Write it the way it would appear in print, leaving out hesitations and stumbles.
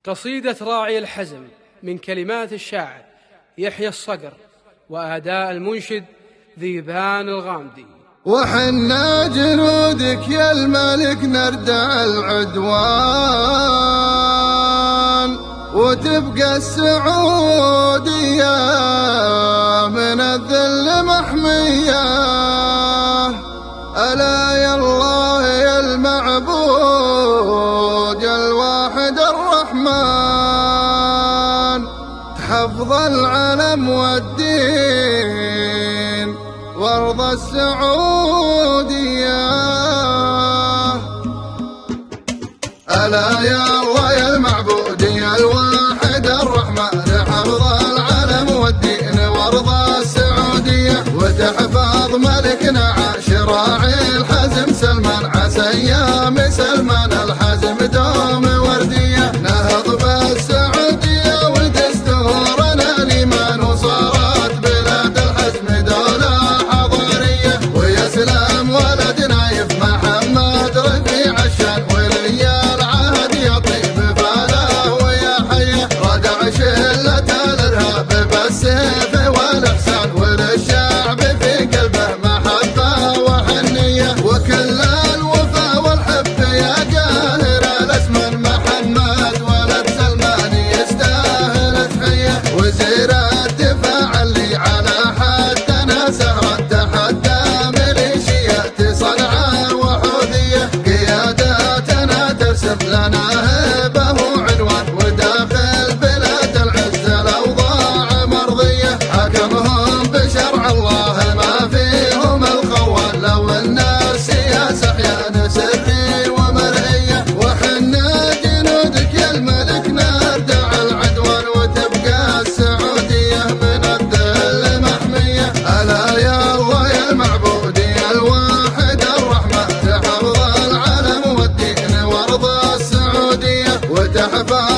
قصيدة راعي الحزم من كلمات الشاعر يحيى الصقر وأداء المنشد ذيبان الغامدي. وحنا جنودك يا الملك نردع العدوان، وتبقى السعودية من الذل محمية. ألا يا الله يا المعبود الواحد الرحمن، تحفظ العلم والدين وارض السعودية. ألا يا الله يا المعبود يا الواحد الرحمن، تحفظ العلم والدين وارض السعودية، وتحفظ ملكنا عاش راعي الحزم سلمان، عسى ايام سلمان الحزم دوم وردية. نهض بالسعودية ودستورنا الايمان، وصارت بلاد الحزم دولة حضارية. ويسلم ولد نايف محمد رفيع الشان، ولي العهد يطيب فاله ويا حيه. ردع شلة الارهاب بالسيف والاحسان، وللشعب في قلبه محبة وحنية. وكل الوفا والحب يا قاهر الاسمن، محمد ولد سلمان يستاهل تحية. وزير الدفاع اللي على حدنا سهرة، تحدى ميليشيات صنعاء وحوثية. قياداتنا ترسم لنا هبة وعنوان، وداخل بلاد العز الاوضاع مرضية. حكمهم بشرع الله ما فيهم الخوان، لو ان السياسة احيانا سري ومرئية. وحنا جنودك يا الملك نردع العدوان، وتبقى السعودية من الذل محمية. ألا يا الله يا المعبود يا الواحد الرحمن، تحفظ العلم والدين وارض السعودية، وتحفظ